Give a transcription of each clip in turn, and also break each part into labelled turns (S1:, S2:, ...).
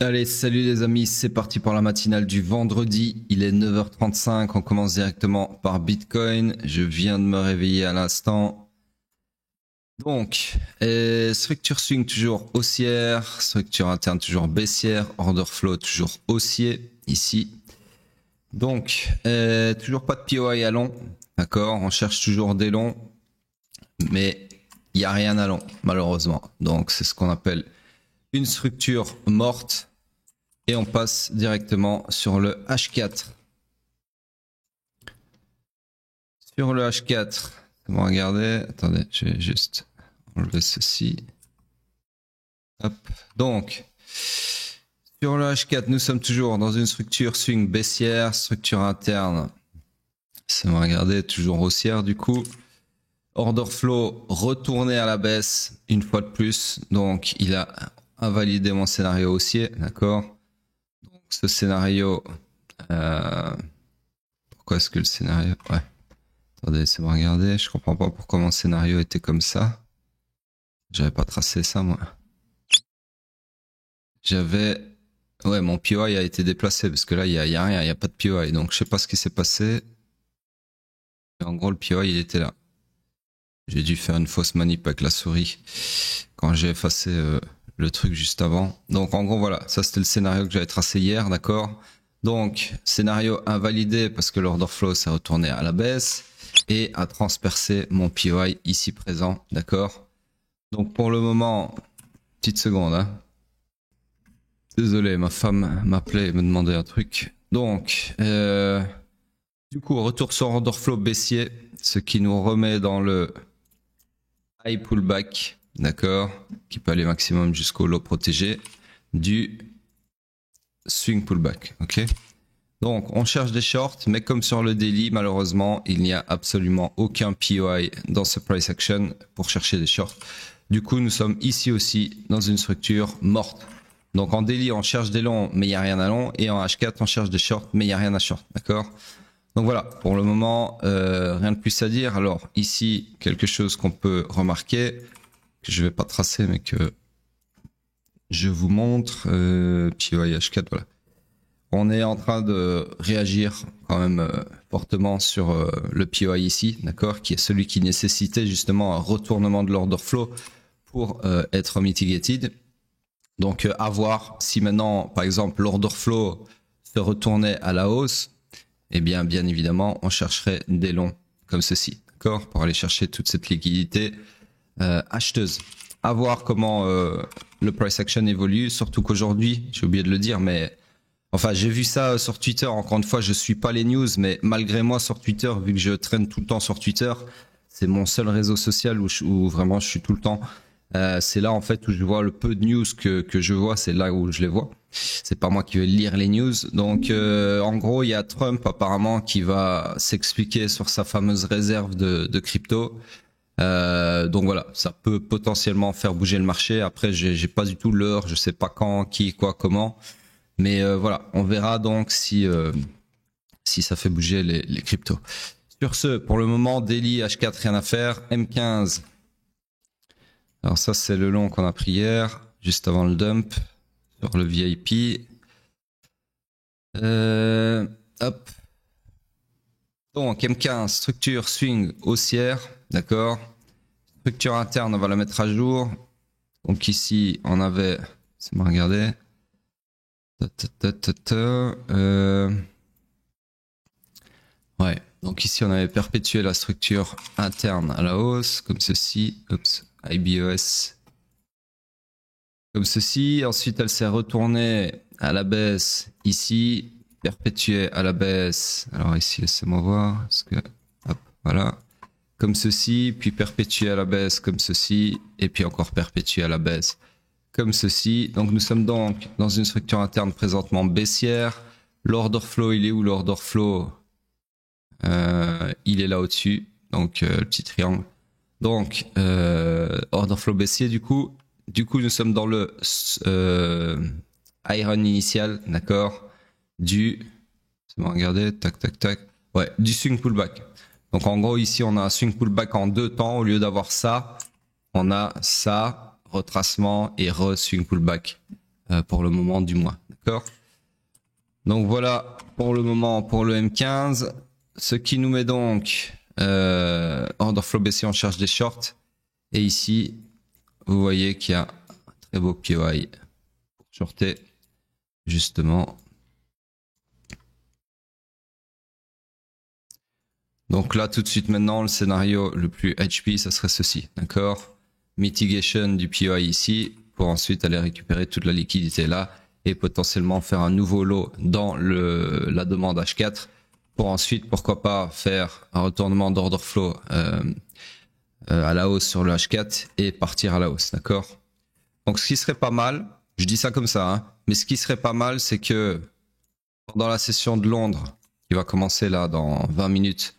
S1: Allez, salut les amis, c'est parti pour la matinale du vendredi. Il est 9h35, on commence directement par Bitcoin. Je viens de me réveiller à l'instant. Donc, structure swing toujours haussière, structure interne toujours baissière, order flow toujours haussier ici. Donc, toujours pas de POI à long, d'accord, on cherche toujours des longs, mais il n'y a rien à long malheureusement. Donc, c'est ce qu'on appelle une structure morte. Et on passe directement sur le H4. Sur le H4, on va regarder. Attendez, je vais juste enlever ceci. Hop. Donc, sur le H4, nous sommes toujours dans une structure swing baissière, structure interne. Ça va regarder, toujours haussière du coup. Order flow retourné à la baisse une fois de plus. Donc, il a invalidé mon scénario haussier, d'accord. Ce scénario, pourquoi est-ce que le scénario, ouais, attendez, laissez-moi regarder, je comprends pas pourquoi mon scénario était comme ça. J'avais pas tracé ça moi. Ouais, mon POI a été déplacé parce que là il y a rien, il y a pas de POI, donc je sais pas ce qui s'est passé. Mais en gros le POI il était là. J'ai dû faire une fausse manip avec la souris quand j'ai effacé le truc juste avant. Donc en gros voilà, ça c'était le scénario que j'avais tracé hier, d'accord. Donc scénario invalidé parce que l'order flow s'est retourné à la baisse et a transpercé mon POI ici présent, d'accord. Donc pour le moment, petite seconde, hein. Désolé, ma femme m'appelait et me demandait un truc. Donc du coup retour sur order flow baissier, ce qui nous remet dans le high pullback, d'accord, qui peut aller maximum jusqu'au low protégé du swing pullback, ok. Donc on cherche des shorts, mais comme sur le daily, malheureusement, il n'y a absolument aucun POI dans ce price action pour chercher des shorts. Du coup, nous sommes ici aussi dans une structure morte. Donc en daily, on cherche des longs, mais il n'y a rien à long, et en H4, on cherche des shorts, mais il n'y a rien à short, d'accord. Donc voilà, pour le moment, rien de plus à dire. Alors ici, quelque chose qu'on peut remarquer, que je vais pas tracer, mais que je vous montre, POI H4, voilà. On est en train de réagir quand même fortement sur le POI ici, d'accord, qui est celui qui nécessitait justement un retournement de l'order flow pour être mitigated. Donc à voir si maintenant, par exemple, l'order flow se retournait à la hausse, eh bien évidemment, on chercherait des longs comme ceci, d'accord, pour aller chercher toute cette liquidité acheteuse. À voir comment le price action évolue, surtout qu'aujourd'hui, j'ai oublié de le dire, mais enfin j'ai vu ça sur Twitter. Encore une fois, je suis pas les news, mais malgré moi sur Twitter, vu que je traîne tout le temps sur Twitter, c'est mon seul réseau social où vraiment je suis tout le temps. C'est là en fait où je vois le peu de news que je vois, c'est là où je les vois. C'est pas moi qui vais lire les news. Donc en gros, il y a Trump apparemment qui va s'expliquer sur sa fameuse réserve de crypto. Donc voilà, ça peut potentiellement faire bouger le marché. Après, j'ai pas du tout l'heure, je sais pas quand, qui, quoi, comment. Mais voilà, on verra donc si ça fait bouger les cryptos. Sur ce, pour le moment, daily H4, rien à faire. M15. Alors ça, c'est le long qu'on a pris hier, juste avant le dump, sur le VIP. Hop. Donc M15, structure swing haussière, d'accord. Structure interne, on va la mettre à jour. Donc ici, on avait, c'est moi regarder. Ouais, donc ici on avait perpétué la structure interne à la hausse, comme ceci. Oups, IBOS. Comme ceci. Ensuite, elle s'est retournée à la baisse ici, perpétuée à la baisse. Alors ici, laissez-moi voir. Parce que, hop, voilà. Comme ceci, puis perpétuée à la baisse comme ceci, et puis encore perpétuée à la baisse comme ceci. Donc nous sommes donc dans une structure interne présentement baissière. L'order flow, il est où l'order flow? Il est là au-dessus, donc le petit triangle. Donc order flow baissier du coup. Du coup nous sommes dans le iron initial, d'accord, du, c'est bon, regardez, tac tac tac, ouais, du swing pullback. Donc en gros ici on a un swing pullback en deux temps, au lieu d'avoir ça, on a ça, retracement et re-swing pullback pour le moment du moins, d'accord? Donc voilà pour le moment pour le M15, ce qui nous met donc order flow baissier, on cherche des shorts, et ici vous voyez qu'il y a un très beau POI pour shorter justement. Donc là tout de suite maintenant le scénario le plus HP ça serait ceci, d'accord? Mitigation du POI ici pour ensuite aller récupérer toute la liquidité là et potentiellement faire un nouveau lot dans la demande H4 pour ensuite pourquoi pas faire un retournement d'order flow à la hausse sur le H4 et partir à la hausse, d'accord? Donc ce qui serait pas mal, je dis ça comme ça, hein, mais ce qui serait pas mal c'est que pendant la session de Londres qui va commencer là dans 20 minutes,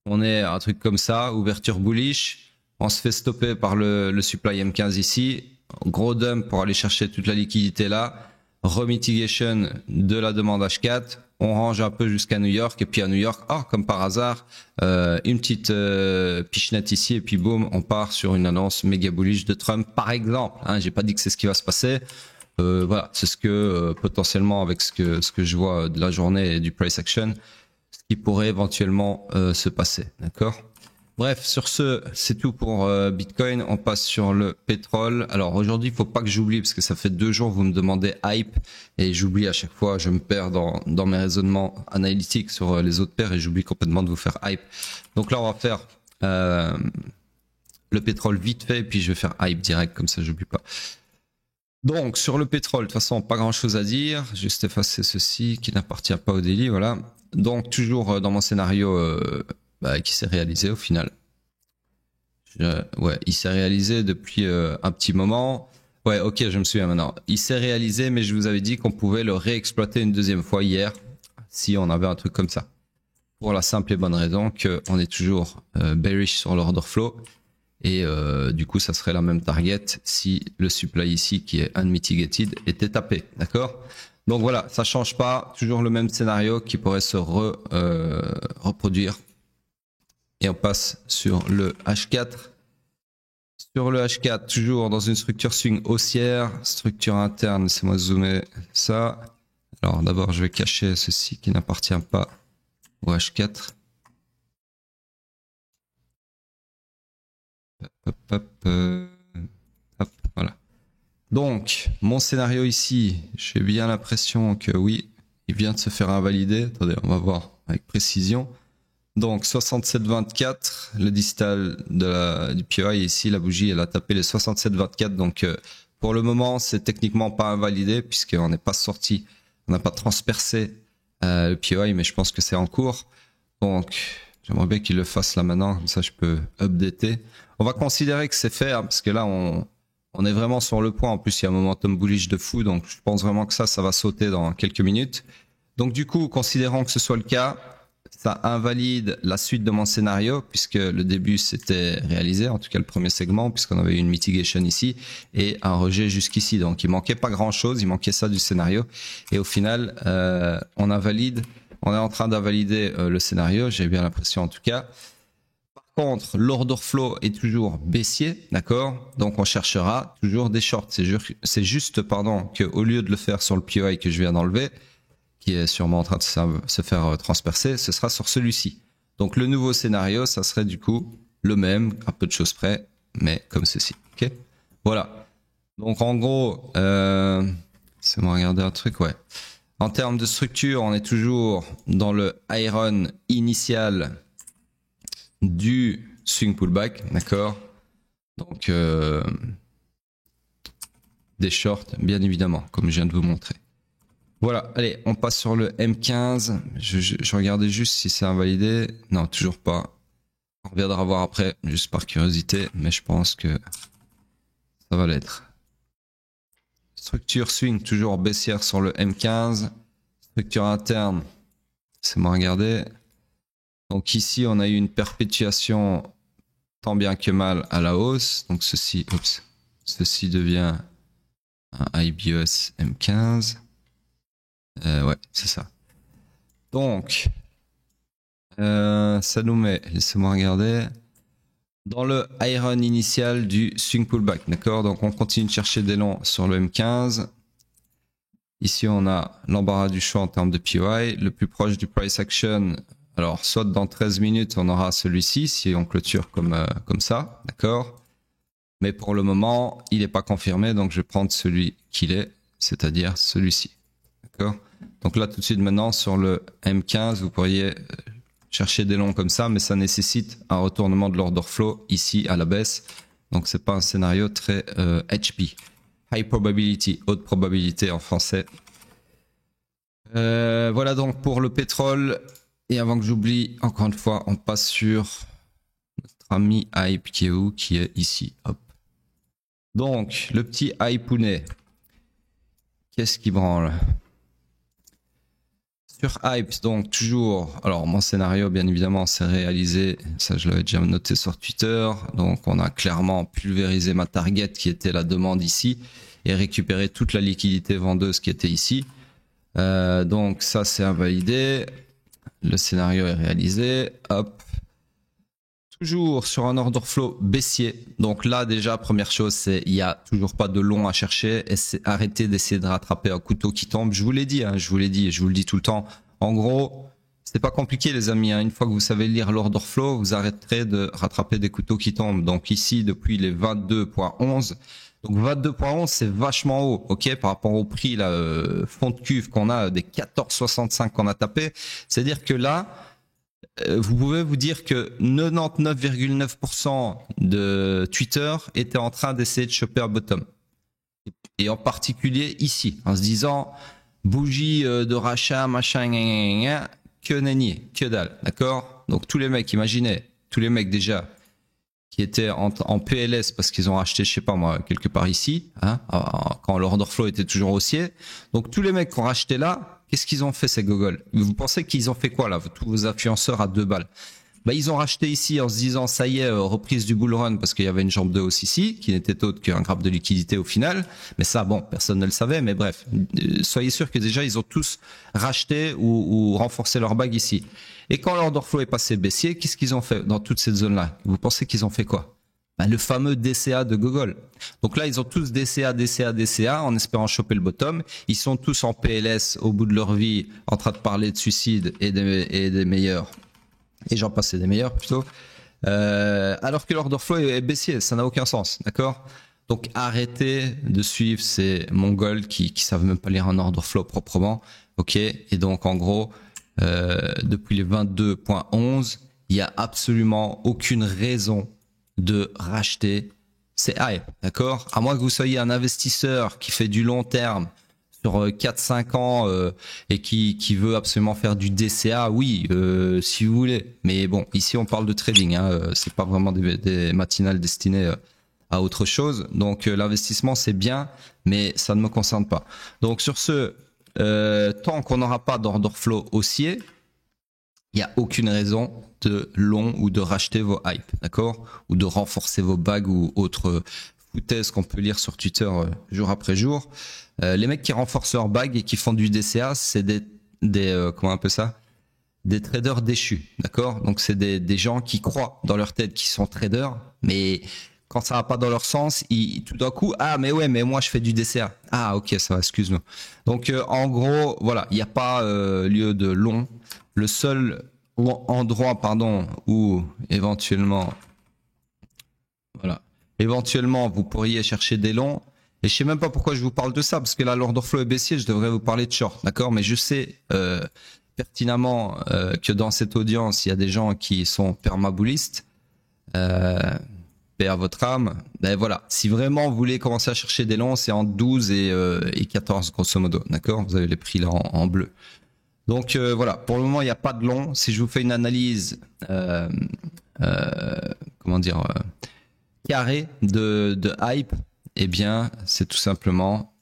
S1: on ait un truc comme ça, ouverture bullish, on se fait stopper par le supply M15 ici, gros dump pour aller chercher toute la liquidité là, remitigation de la demande H4, on range un peu jusqu'à New York et puis à New York, comme par hasard, une petite pichenette ici et puis boum, on part sur une annonce méga bullish de Trump par exemple. Hein, j'ai pas dit que c'est ce qui va se passer. Voilà, c'est ce que potentiellement avec ce que je vois de la journée et du price action, ce qui pourrait éventuellement se passer, d'accord? Bref, sur ce, c'est tout pour Bitcoin. On passe sur le pétrole. Alors aujourd'hui, il faut pas que j'oublie parce que ça fait 2 jours que vous me demandez hype et j'oublie à chaque fois. Je me perds dans mes raisonnements analytiques sur les autres paires et j'oublie complètement de vous faire hype. Donc là, on va faire le pétrole vite fait et puis je vais faire hype direct comme ça, j'oublie pas. Donc sur le pétrole, de toute façon, pas grand chose à dire. Juste effacer ceci qui n'appartient pas au daily, voilà. Donc toujours dans mon scénario qui s'est réalisé au final. Ouais, il s'est réalisé depuis un petit moment. Ouais, ok, je me souviens maintenant. Il s'est réalisé, mais je vous avais dit qu'on pouvait le réexploiter une deuxième fois hier, si on avait un truc comme ça. Pour la simple et bonne raison qu'on est toujours bearish sur l'order flow. Et du coup, ça serait la même target si le supply ici, qui est unmitigated, était tapé. D'accord? Donc voilà, ça change pas. Toujours le même scénario qui pourrait se reproduire. Et on passe sur le H4. Sur le H4, toujours dans une structure swing haussière, structure interne, laissez-moi zoomer ça. Alors d'abord, je vais cacher ceci qui n'appartient pas au H4. Hop, voilà. Donc, mon scénario ici, j'ai bien l'impression que oui, il vient de se faire invalider. Attendez, on va voir avec précision. Donc 67,24, le distal du POI ici, la bougie, elle a tapé les 67,24. Donc pour le moment, c'est techniquement pas invalidé puisqu'on n'est pas sorti, on n'a pas transpercé le POI, mais je pense que c'est en cours. Donc j'aimerais bien qu'il le fasse là maintenant, comme ça je peux updater. On va considérer que c'est fait hein, parce que là on est vraiment sur le point. En plus, il y a un momentum bullish de fou, donc je pense vraiment que ça va sauter dans quelques minutes. Donc du coup, considérons que ce soit le cas. Ça invalide la suite de mon scénario puisque le début s'était réalisé, en tout cas le premier segment, puisqu'on avait eu une mitigation ici et un rejet jusqu'ici. Donc il manquait pas grand chose, il manquait ça du scénario. Et au final, on est en train d'invalider le scénario, j'ai bien l'impression en tout cas. Par contre, l'order flow est toujours baissier, d'accord? Donc on cherchera toujours des shorts. C'est juste, qu'au lieu de le faire sur le POI que je viens d'enlever, qui est sûrement en train de se faire transpercer, ce sera sur celui-ci. Donc le nouveau scénario, ça serait du coup le même, à peu de choses près, mais comme ceci. Ok, voilà. Donc en gros, laissez-moi regarder un truc, ouais. En termes de structure, on est toujours dans le iron initial du swing pullback, d'accord. Donc des shorts, bien évidemment, comme je viens de vous montrer. Voilà, allez, on passe sur le M15. Je regardais juste si c'est invalidé. Non, toujours pas. On reviendra voir après, juste par curiosité, mais je pense que ça va l'être. Structure swing, toujours baissière sur le M15. Structure interne, laissez-moi regarder. Donc ici, on a eu une perpétuation tant bien que mal à la hausse. Donc ceci devient un IBOS M15. Ouais, c'est ça. Donc, ça nous met, laissez-moi regarder, dans le iron initial du swing pullback, d'accord? Donc on continue de chercher des longs sur le M15. Ici, on a l'embarras du choix en termes de POI. Le plus proche du price action, alors soit dans 13 minutes, on aura celui-ci, si on clôture comme ça, d'accord? Mais pour le moment, il n'est pas confirmé, donc je vais prendre celui qu'il est, c'est-à-dire celui-ci, d'accord? Donc là, tout de suite maintenant, sur le M15, vous pourriez chercher des longs comme ça, mais ça nécessite un retournement de l'order flow ici à la baisse. Donc c'est pas un scénario très HP. High probability, haute probabilité en français. Voilà donc pour le pétrole. Et avant que j'oublie, encore une fois, on passe sur notre ami Hype qui est où? Qui est ici. Hop. Donc, le petit Hypounet. Qu'est-ce qui branle? Sur Hype, donc toujours, alors mon scénario bien évidemment s'est réalisé, ça je l'avais déjà noté sur Twitter, donc on a clairement pulvérisé ma target qui était la demande ici et récupéré toute la liquidité vendeuse qui était ici. Donc ça c'est invalidé, le scénario est réalisé, hop. Toujours sur un order flow baissier. Donc là, déjà, première chose, c'est il n'y a toujours pas de long à chercher. Et c'est arrêter d'essayer de rattraper un couteau qui tombe. Je vous l'ai dit, hein, je vous l'ai dit et je vous le dis tout le temps. En gros, c'est pas compliqué, les amis. Hein. Une fois que vous savez lire l'order flow, vous arrêterez de rattraper des couteaux qui tombent. Donc ici, depuis les 22.11. Donc 22.11, c'est vachement haut, ok, par rapport au prix là, fond de cuve qu'on a, des 14,65 qu'on a tapé. C'est-à-dire que là, vous pouvez vous dire que 99,9% de Twitter était en train d'essayer de choper un bottom. Et en particulier ici, en se disant bougie de rachat, machin, que nenni, que dalle, d'accord? Donc tous les mecs, imaginez, tous les mecs déjà qui étaient en PLS parce qu'ils ont racheté, je sais pas moi, quelque part ici, hein, quand l'order flow était toujours haussier. Donc tous les mecs qui ont racheté là, qu'est-ce qu'ils ont fait ces gogoles? Vous pensez qu'ils ont fait quoi là, tous vos influenceurs à 2 balles? Bah ils ont racheté ici en se disant ça y est, reprise du bull run parce qu'il y avait une jambe de hausse ici qui n'était autre qu'un grappe de liquidité au final. Mais ça bon, personne ne le savait, mais bref, soyez sûr que déjà ils ont tous racheté ou renforcé leur bague ici. Et quand l'order flow est passé baissier, qu'est-ce qu'ils ont fait dans toute cette zone-là? Vous pensez qu'ils ont fait quoi? Bah, le fameux DCA de Google. Donc là, ils ont tous DCA, DCA, DCA en espérant choper le bottom. Ils sont tous en PLS au bout de leur vie, en train de parler de suicide et des meilleurs. Et j'en passe des meilleurs plutôt. Alors que l'order flow est baissier, ça n'a aucun sens, d'accord? Donc arrêtez de suivre ces mongols qui savent même pas lire un order flow proprement, ok? Et donc en gros, depuis les 22.11, il y a absolument aucune raison de racheter ces hype, d'accord? À moins que vous soyez un investisseur qui fait du long terme sur 4-5 ans et qui veut absolument faire du DCA, oui, si vous voulez. Mais bon, ici on parle de trading, hein, c'est pas vraiment des matinales destinées à autre chose. Donc l'investissement c'est bien, mais ça ne me concerne pas. Donc sur ce, tant qu'on n'aura pas d'order flow haussier, il n'y a aucune raison de long ou de racheter vos hype, d'accord? Ou de renforcer vos bagues ou autres foutaises qu'on peut lire sur Twitter jour après jour. Les mecs qui renforcent leurs bagues et qui font du DCA, c'est des comment un peu ça? Des traders déchus, d'accord? Donc c'est des gens qui croient dans leur tête qu'ils sont traders, mais quand ça va pas dans leur sens, tout d'un coup, ah mais ouais, mais moi je fais du DCA. Ah ok, ça va, excuse-nous. Donc en gros, voilà, il n'y a pas lieu de long. Le seul endroit, pardon, où éventuellement, voilà, éventuellement vous pourriez chercher des longs. Et je sais même pas pourquoi je vous parle de ça, parce que là l'order flow est baissier, je devrais vous parler de short, d'accord? Mais je sais pertinemment que dans cette audience, il y a des gens qui sont permaboulistes. Paix à votre âme. Ben voilà, si vraiment vous voulez commencer à chercher des longs, c'est en 12 et 14 grosso modo, d'accord? Vous avez les prix là en bleu. Donc voilà, pour le moment il n'y a pas de long. Si je vous fais une analyse, comment dire, carrée de hype, eh bien c'est tout simplement.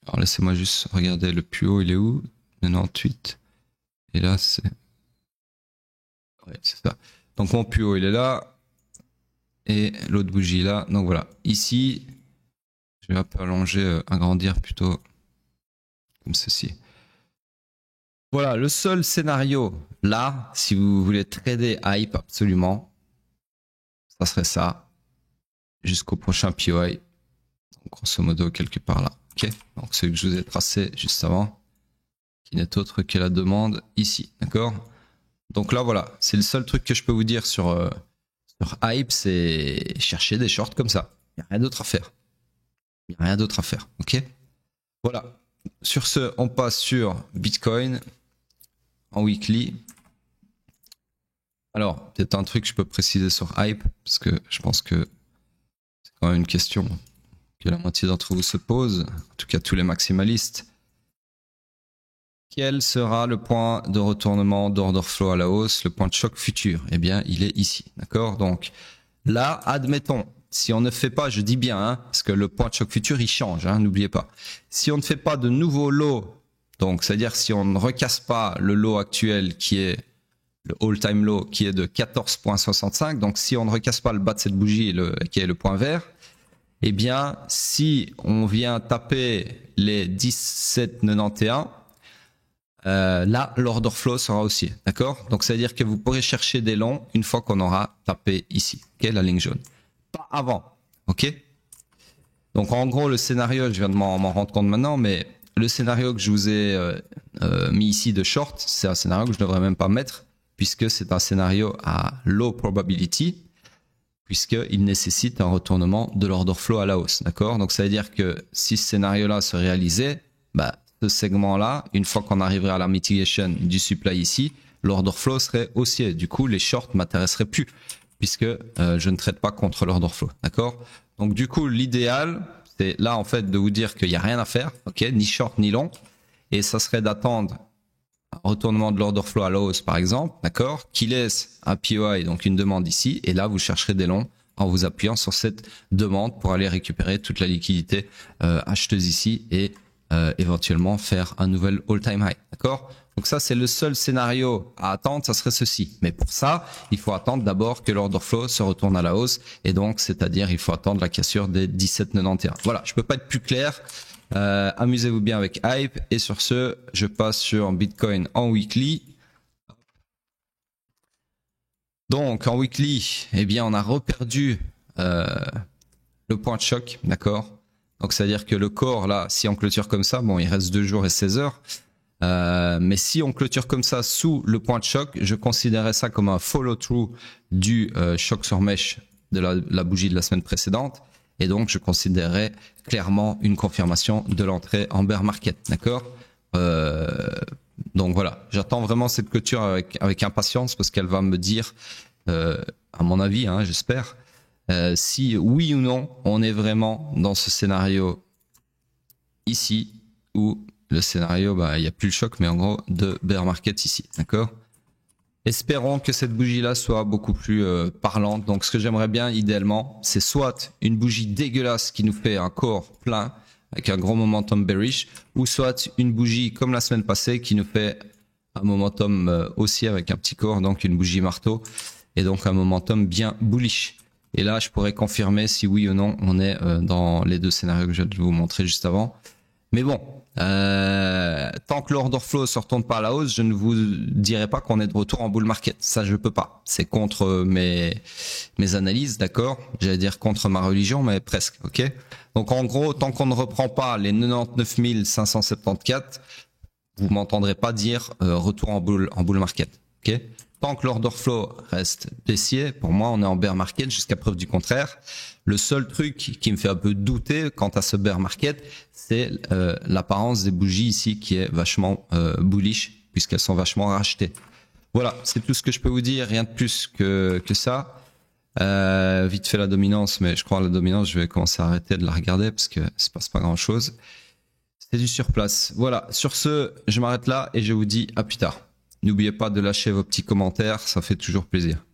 S1: Alors laissez-moi juste regarder le plus haut, il est où? 98. Et là c'est. Ouais, c'est ça. Donc mon plus haut il est là. Et l'autre bougie là. Donc voilà. Ici, je vais un peu allonger, agrandir plutôt comme ceci. Voilà, le seul scénario là, si vous voulez trader hype absolument, ça serait ça. Jusqu'au prochain POI. Donc, grosso modo, quelque part là. Ok, donc celui que je vous ai tracé juste avant, qui n'est autre que la demande ici, d'accord? Donc là, voilà, c'est le seul truc que je peux vous dire sur Hype, c'est chercher des shorts comme ça. Il n'y a rien d'autre à faire. Il n'y a rien d'autre à faire, ok? Voilà. Sur ce, on passe sur Bitcoin en weekly. Alors, peut-être un truc que je peux préciser sur Hype, parce que je pense que c'est quand même une question que la moitié d'entre vous se pose, en tout cas tous les maximalistes. Quel sera le point de retournement d'order flow à la hausse, le point de choc futur? Eh bien, il est ici, d'accord? Donc là, admettons, si on ne fait pas, je dis bien, parce que le point de choc futur, il change, n'oubliez pas. Si on ne fait pas de nouveau low, donc c'est-à-dire si on ne recasse pas le low actuel qui est le all-time low qui est de 14,65, donc si on ne recasse pas le bas de cette bougie qui est le point vert, eh bien, si on vient taper les 17,91, là, l'order flow sera haussier, d'accord? Donc, ça veut dire que vous pourrez chercher des longs une fois qu'on aura tapé ici, ok, la ligne jaune. Pas avant, ok? Donc, en gros, le scénario, je viens de m'en rendre compte maintenant, mais le scénario que je vous ai mis ici de short, c'est un scénario que je ne devrais même pas mettre, puisque c'est un scénario à low probability, puisqu'il nécessite un retournement de l'order flow à la hausse, d'accord? Donc, ça veut dire que si ce scénario-là se réalisait, ce segment-là, une fois qu'on arriverait à la mitigation du supply ici, l'order flow serait haussier. Du coup, les shorts m'intéresseraient plus, puisque je ne traite pas contre l'order flow, d'accord? Donc, du coup, l'idéal, c'est là, en fait, de vous dire qu'il n'y a rien à faire, ok? Ni short, ni long. Et ça serait d'attendre un retournement de l'order flow à la hausse, par exemple, d'accord? Qui laisse un POI, donc une demande ici, et là, vous chercherez des longs en vous appuyant sur cette demande pour aller récupérer toute la liquidité acheteuse ici et éventuellement faire un nouvel all-time high, d'accord? Donc ça, c'est le seul scénario à attendre, ça serait ceci. Mais pour ça, il faut attendre d'abord que l'order flow se retourne à la hausse, et donc, c'est-à-dire, il faut attendre la cassure des 17,91. Voilà, je peux pas être plus clair. Amusez-vous bien avec Hype, et sur ce, je passe sur Bitcoin en weekly. Donc, en weekly, eh bien, on a reperdu le point de choc, d'accord? Donc, c'est-à-dire que le corps, là, si on clôture comme ça, bon, il reste 2 jours et 16 heures. Mais si on clôture comme ça sous le point de choc, je considérerais ça comme un follow-through du choc sur mèche de la bougie de la semaine précédente. Et donc, je considérerais clairement une confirmation de l'entrée en bear market, d'accord? Donc voilà, j'attends vraiment cette clôture avec impatience parce qu'elle va me dire, à mon avis, j'espère, si oui ou non on est vraiment dans ce scénario ici où le scénario, il n'y a plus le choc, mais en gros de bear market ici, d'accord? Espérons que cette bougie là soit beaucoup plus parlante. Donc ce que j'aimerais bien idéalement, c'est soit une bougie dégueulasse qui nous fait un corps plein avec un gros momentum bearish, ou soit une bougie comme la semaine passée qui nous fait un momentum haussier avec un petit corps, donc une bougie marteau, et donc un momentum bien bullish. Et là, je pourrais confirmer si oui ou non on est dans les deux scénarios que je viens de vous montrer juste avant. Mais bon, tant que l'order flow ne se retourne pas à la hausse, je ne vous dirai pas qu'on est de retour en bull market. Ça, je peux pas. C'est contre mes analyses, d'accord? J'allais dire contre ma religion, mais presque, ok? Donc en gros, tant qu'on ne reprend pas les 99 574, vous m'entendrez pas dire retour en bull market, ok? Tant que l'order flow reste baissier, pour moi, on est en bear market jusqu'à preuve du contraire. Le seul truc qui me fait un peu douter quant à ce bear market, c'est l'apparence des bougies ici qui est vachement bullish puisqu'elles sont vachement rachetées. Voilà, c'est tout ce que je peux vous dire, rien de plus que ça. Vite fait la dominance, mais je crois que la dominance, je vais commencer à arrêter de la regarder parce que ça se passe pas grand-chose. C'est du surplace. Voilà, sur ce, je m'arrête là et je vous dis à plus tard. N'oubliez pas de lâcher vos petits commentaires, ça fait toujours plaisir.